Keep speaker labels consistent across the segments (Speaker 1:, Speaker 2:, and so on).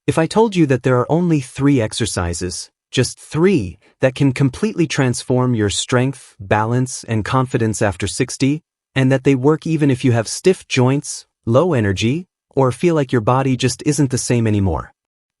Speaker 1: If I told you that there are only 3 exercises, just 3, that can completely transform your strength, balance, and confidence after 60, and that they work even if you have stiff joints, low energy, or feel like your body just isn't the same anymore,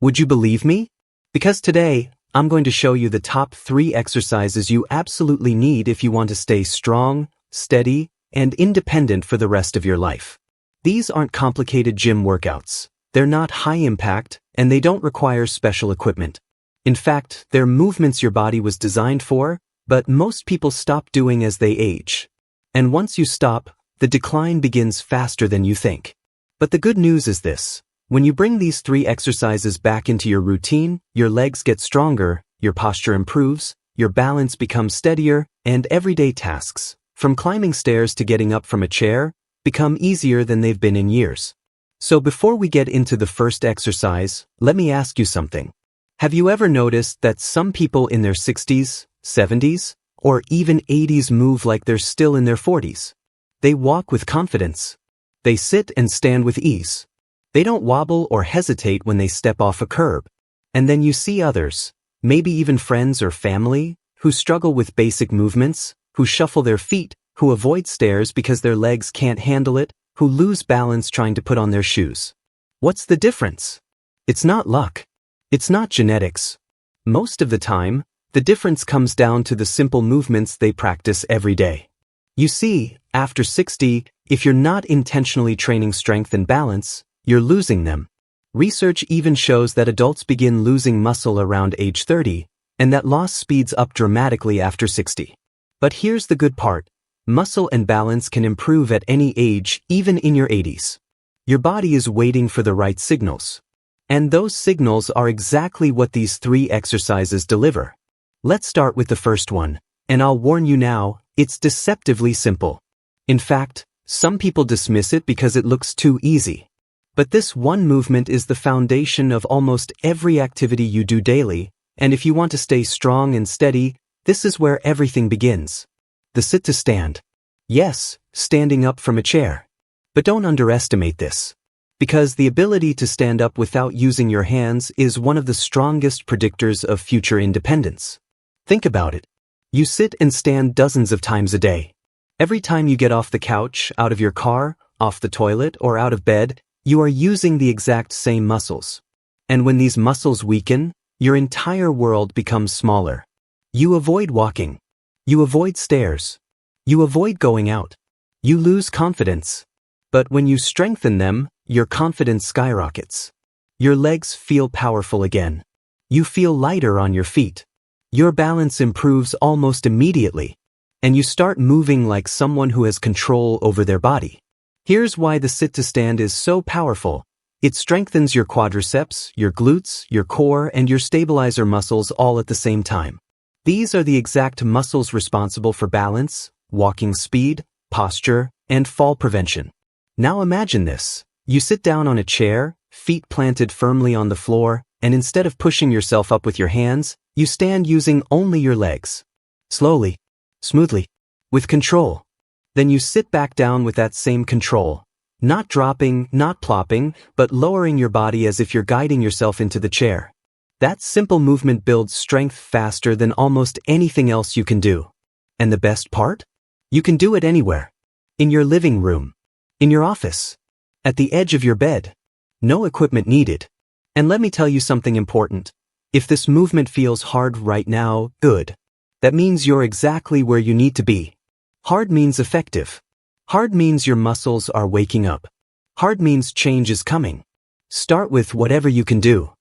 Speaker 1: would you believe me? Because today, I'm going to show you the top 3 exercises you absolutely need if you want to stay strong, steady, and independent for the rest of your life. These aren't complicated gym workouts. They're not high impact, and they don't require special equipment. In fact, they're movements your body was designed for, but most people stop doing as they age. And once you stop, the decline begins faster than you think. But the good news is this: when you bring these 3 exercises back into your routine, your legs get stronger, your posture improves, your balance becomes steadier, and everyday tasks, from climbing stairs to getting up from a chair, become easier than they've been in years. So before we get into the first exercise, let me ask you something. Have you ever noticed that some people in their 60s, 70s, or even 80s move like they're still in their 40s? They walk with confidence. They sit and stand with ease. They don't wobble or hesitate when they step off a curb. And then you see others, maybe even friends or family, who struggle with basic movements, who shuffle their feet, who avoid stairs because their legs can't handle it, who lose balance trying to put on their shoes. What's the difference? It's not luck. It's not genetics. Most of the time, the difference comes down to the simple movements they practice every day. You see, after 60, if you're not intentionally training strength and balance, you're losing them. Research even shows that adults begin losing muscle around age 30, and that loss speeds up dramatically after 60. But here's the good part. Muscle and balance can improve at any age, even in your 80s. Your body is waiting for the right signals. And those signals are exactly what these 3 exercises deliver. Let's start with the first one, and I'll warn you now, it's deceptively simple. In fact, some people dismiss it because it looks too easy. But this one movement is the foundation of almost every activity you do daily, and if you want to stay strong and steady, this is where everything begins. The sit to stand. Yes, standing up from a chair. But don't underestimate this. Because the ability to stand up without using your hands is one of the strongest predictors of future independence. Think about it. You sit and stand dozens of times a day. Every time you get off the couch, out of your car, off the toilet, or out of bed, you are using the exact same muscles. And when these muscles weaken, your entire world becomes smaller. You avoid walking. You avoid stairs. You avoid going out. You lose confidence. But when you strengthen them, your confidence skyrockets. Your legs feel powerful again. You feel lighter on your feet. Your balance improves almost immediately. And you start moving like someone who has control over their body. Here's why the sit to stand is so powerful. It strengthens your quadriceps, your glutes, your core, and your stabilizer muscles all at the same time. These are the exact muscles responsible for balance, walking speed, posture, and fall prevention. Now imagine this. You sit down on a chair, feet planted firmly on the floor, and instead of pushing yourself up with your hands, you stand using only your legs. Slowly, smoothly, with control. Then you sit back down with that same control. Not dropping, not plopping, but lowering your body as if you're guiding yourself into the chair. That simple movement builds strength faster than almost anything else you can do. And the best part? You can do it anywhere. In your living room. In your office. At the edge of your bed. No equipment needed. And let me tell you something important. If this movement feels hard right now, good. That means you're exactly where you need to be. Hard means effective. Hard means your muscles are waking up. Hard means change is coming. Start with whatever you can do.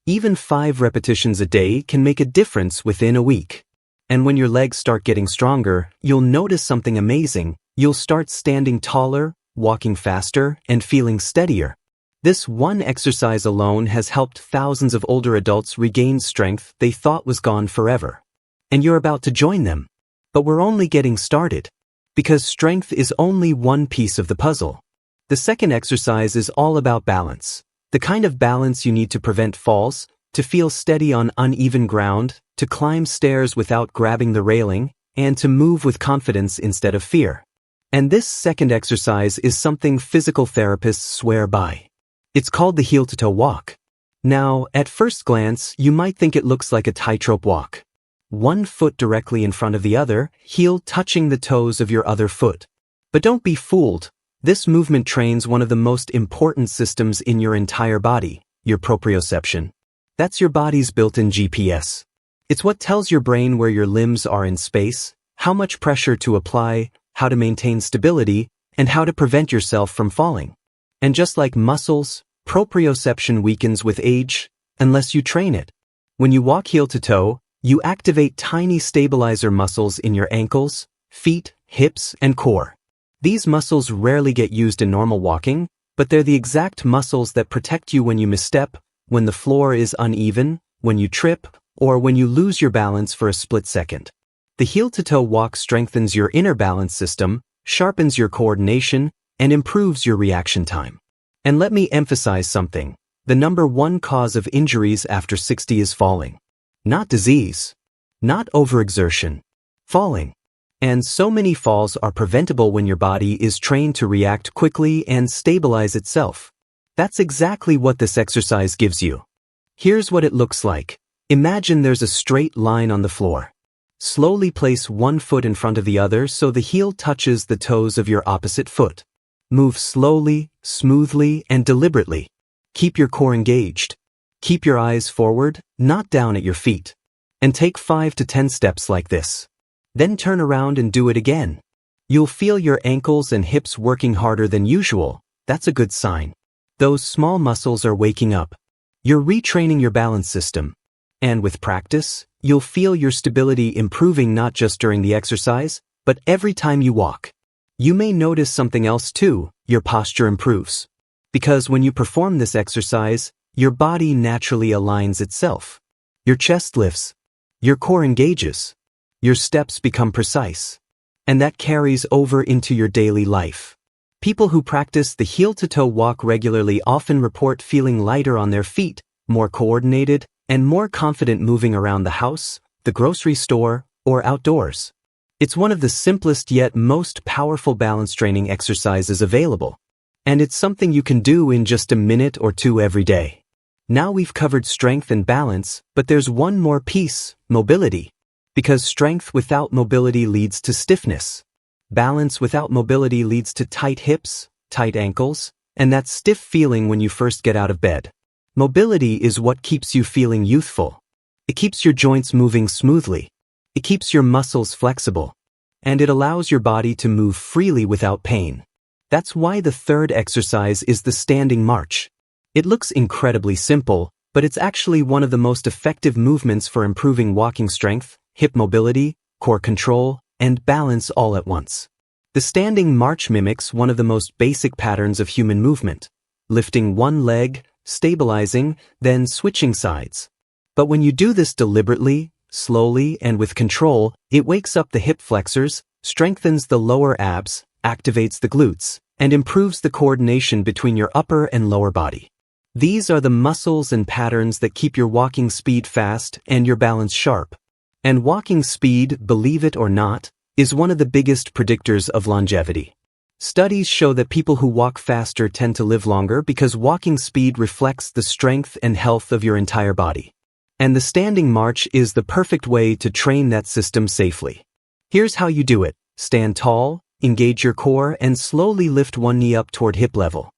Speaker 1: Even 5 repetitions a day can make a difference within a week. And when your legs start getting stronger, you'll notice something amazing. You'll start standing taller, walking faster, and feeling steadier. This one exercise alone has helped thousands of older adults regain strength they thought was gone forever. And you're about to join them. But we're only getting started. Because strength is only one piece of the puzzle. The second exercise is all about balance. The kind of balance you need to prevent falls, to feel steady on uneven ground, to climb stairs without grabbing the railing, and to move with confidence instead of fear. And this second exercise is something physical therapists swear by. It's called the heel-to-toe walk. Now, at first glance, you might think it looks like a tightrope walk. One foot directly in front of the other, heel touching the toes of your other foot. But don't be fooled. This movement trains one of the most important systems in your entire body, your proprioception. That's your body's built-in GPS. It's what tells your brain where your limbs are in space, how much pressure to apply, how to maintain stability, and how to prevent yourself from falling. And just like muscles, proprioception weakens with age, unless you train it. When you walk heel to toe, you activate tiny stabilizer muscles in your ankles, feet, hips, and core. These muscles rarely get used in normal walking, but they're the exact muscles that protect you when you misstep, when the floor is uneven, when you trip, or when you lose your balance for a split second. The heel-to-toe walk strengthens your inner balance system, sharpens your coordination, and improves your reaction time. And let me emphasize something. The number one cause of injuries after 60 is falling. Not disease. Not overexertion. Falling. And so many falls are preventable when your body is trained to react quickly and stabilize itself. That's exactly what this exercise gives you. Here's what it looks like. Imagine there's a straight line on the floor. Slowly place one foot in front of the other so the heel touches the toes of your opposite foot. Move slowly, smoothly, and deliberately. Keep your core engaged. Keep your eyes forward, not down at your feet. And take 5 to 10 steps like this. Then turn around and do it again. You'll feel your ankles and hips working harder than usual. That's a good sign. Those small muscles are waking up. You're retraining your balance system. And with practice, you'll feel your stability improving not just during the exercise, but every time you walk. You may notice something else too. Your posture improves. Because when you perform this exercise, your body naturally aligns itself. Your chest lifts. Your core engages. Your steps become precise. And that carries over into your daily life. People who practice the heel-to-toe walk regularly often report feeling lighter on their feet, more coordinated, and more confident moving around the house, the grocery store, or outdoors. It's one of the simplest yet most powerful balance training exercises available. And it's something you can do in just a minute or two every day. Now we've covered strength and balance, but there's one more piece, mobility. Because strength without mobility leads to stiffness. Balance without mobility leads to tight hips, tight ankles, and that stiff feeling when you first get out of bed. Mobility is what keeps you feeling youthful. It keeps your joints moving smoothly. It keeps your muscles flexible. And it allows your body to move freely without pain. That's why the third exercise is the standing march. It looks incredibly simple, but it's actually one of the most effective movements for improving walking strength, hip mobility, core control, and balance all at once. The standing march mimics one of the most basic patterns of human movement, lifting one leg, stabilizing, then switching sides. But when you do this deliberately, slowly, and with control, it wakes up the hip flexors, strengthens the lower abs, activates the glutes, and improves the coordination between your upper and lower body. These are the muscles and patterns that keep your walking speed fast and your balance sharp. And walking speed, believe it or not, is one of the biggest predictors of longevity. Studies show that people who walk faster tend to live longer because walking speed reflects the strength and health of your entire body. And the standing march is the perfect way to train that system safely. Here's how you do it. Stand tall, engage your core, and slowly lift one knee up toward hip level.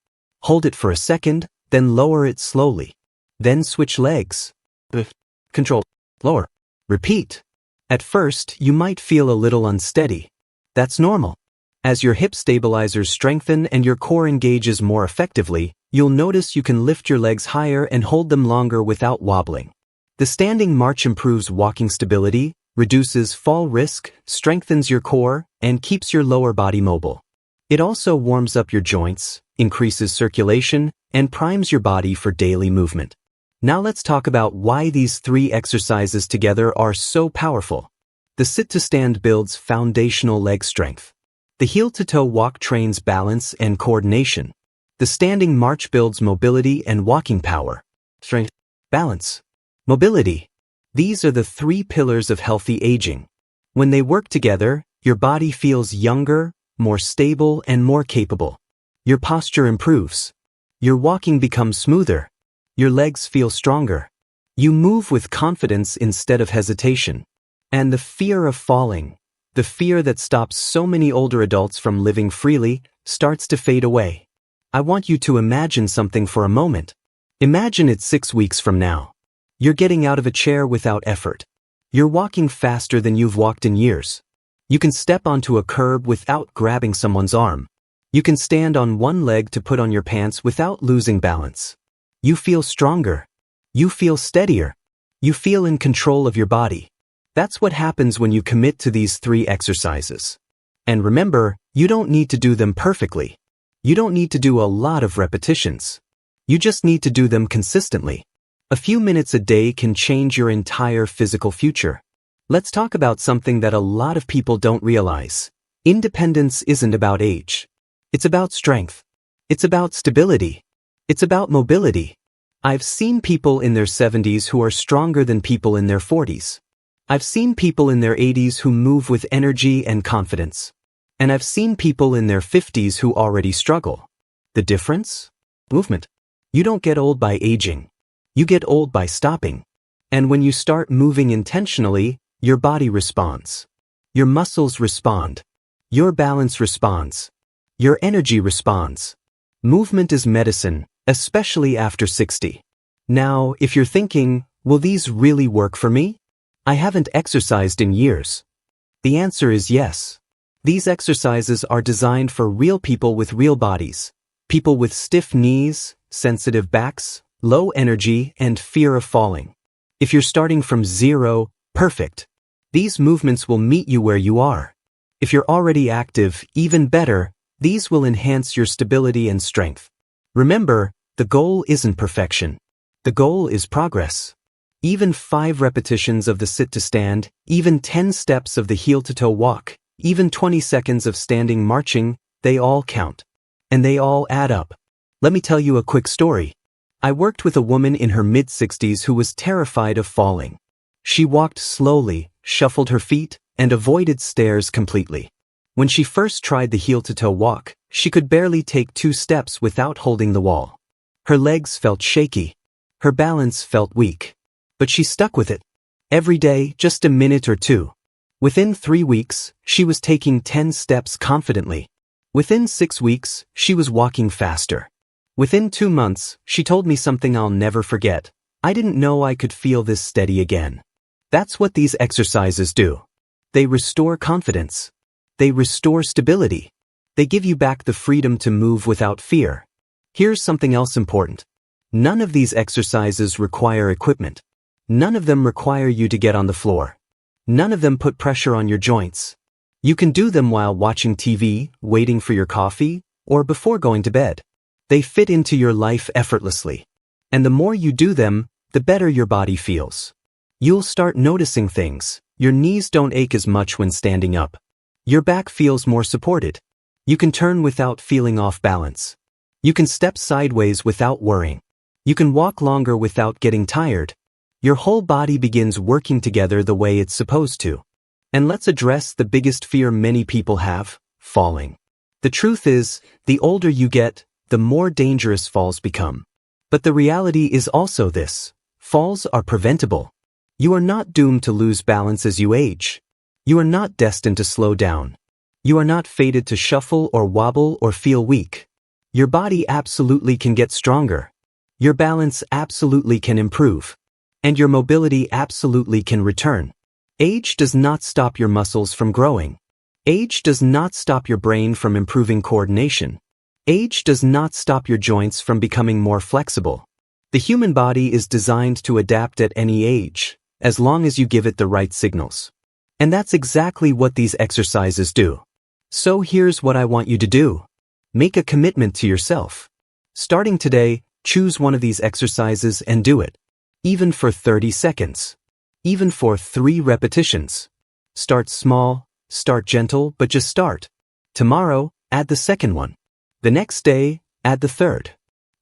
Speaker 1: Hold it for a second, then lower it slowly. Then switch legs. Lift, control, lower. Repeat. At first, you might feel a little unsteady. That's normal. As your hip stabilizers strengthen and your core engages more effectively, you'll notice you can lift your legs higher and hold them longer without wobbling. The standing march improves walking stability, reduces fall risk, strengthens your core, and keeps your lower body mobile. It also warms up your joints, increases circulation, and primes your body for daily movement. Now let's talk about why these three exercises together are so powerful. The sit-to-stand builds foundational leg strength. The heel-to-toe walk trains balance and coordination. The standing march builds mobility and walking power. Strength, balance, mobility. These are the three pillars of healthy aging. When they work together, your body feels younger, more stable, and more capable. Your posture improves. Your walking becomes smoother. Your legs feel stronger. You move with confidence instead of hesitation. And the fear of falling, the fear that stops so many older adults from living freely, starts to fade away. I want you to imagine something for a moment. Imagine it 6 weeks from now. You're getting out of a chair without effort. You're walking faster than you've walked in years. You can step onto a curb without grabbing someone's arm. You can stand on one leg to put on your pants without losing balance. You feel stronger. You feel steadier. You feel in control of your body. That's what happens when you commit to these 3 exercises. And remember, you don't need to do them perfectly. You don't need to do a lot of repetitions. You just need to do them consistently. A few minutes a day can change your entire physical future. Let's talk about something that a lot of people don't realize. Independence isn't about age. It's about strength. It's about stability. It's about mobility. I've seen people in their 70s who are stronger than people in their 40s. I've seen people in their 80s who move with energy and confidence. And I've seen people in their 50s who already struggle. The difference? Movement. You don't get old by aging. You get old by stopping. And when you start moving intentionally, your body responds. Your muscles respond. Your balance responds. Your energy responds. Movement is medicine, especially after 60. Now, if you're thinking, will these really work for me? I haven't exercised in years. The answer is yes. These exercises are designed for real people with real bodies. People with stiff knees, sensitive backs, low energy, and fear of falling. If you're starting from zero, perfect. These movements will meet you where you are. If you're already active, even better, these will enhance your stability and strength. Remember, the goal isn't perfection. The goal is progress. Even 5 repetitions of the sit to stand, even 10 steps of the heel to toe walk, even 20 seconds of standing marching, they all count. And they all add up. Let me tell you a quick story. I worked with a woman in her mid-60s who was terrified of falling. She walked slowly, shuffled her feet, and avoided stairs completely. When she first tried the heel-to-toe walk, she could barely take 2 steps without holding the wall. Her legs felt shaky. Her balance felt weak. But she stuck with it. Every day, just a minute or 2. Within 3 weeks, she was taking 10 steps confidently. Within 6 weeks, she was walking faster. Within 2 months, she told me something I'll never forget. I didn't know I could feel this steady again. That's what these exercises do. They restore confidence. They restore stability. They give you back the freedom to move without fear. Here's something else important. None of these exercises require equipment. None of them require you to get on the floor. None of them put pressure on your joints. You can do them while watching TV, waiting for your coffee, or before going to bed. They fit into your life effortlessly. And the more you do them, the better your body feels. You'll start noticing things. Your knees don't ache as much when standing up. Your back feels more supported. You can turn without feeling off balance. You can step sideways without worrying. You can walk longer without getting tired. Your whole body begins working together the way it's supposed to. And let's address the biggest fear many people have, falling. The truth is, the older you get, the more dangerous falls become. But the reality is also this: falls are preventable. You are not doomed to lose balance as you age. You are not destined to slow down. You are not fated to shuffle or wobble or feel weak. Your body absolutely can get stronger. Your balance absolutely can improve. And your mobility absolutely can return. Age does not stop your muscles from growing. Age does not stop your brain from improving coordination. Age does not stop your joints from becoming more flexible. The human body is designed to adapt at any age, as long as you give it the right signals. And that's exactly what these exercises do. So here's what I want you to do. Make a commitment to yourself. Starting today, choose one of these exercises and do it. Even for 30 seconds. Even for 3 repetitions. Start small, start gentle, but just start. Tomorrow, add the second one. The next day, add the third.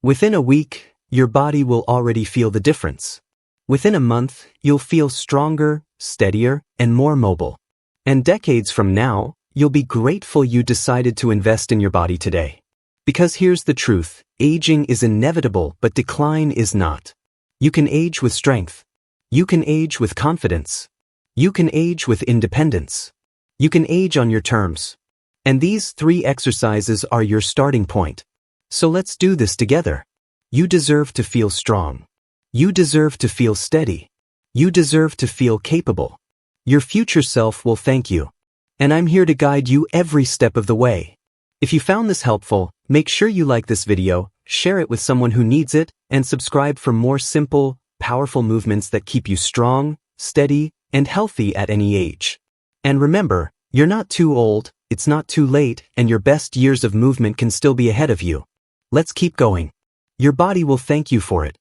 Speaker 1: Within a week, your body will already feel the difference. Within a month, you'll feel stronger, steadier, and more mobile. And decades from now, you'll be grateful you decided to invest in your body today. Because here's the truth, aging is inevitable, but decline is not. You can age with strength. You can age with confidence. You can age with independence. You can age on your terms. And these 3 exercises are your starting point. So let's do this together. You deserve to feel strong. You deserve to feel steady. You deserve to feel capable. Your future self will thank you. And I'm here to guide you every step of the way. If you found this helpful, make sure you like this video, share it with someone who needs it, and subscribe for more simple, powerful movements that keep you strong, steady, and healthy at any age. And remember, you're not too old, it's not too late, and your best years of movement can still be ahead of you. Let's keep going. Your body will thank you for it.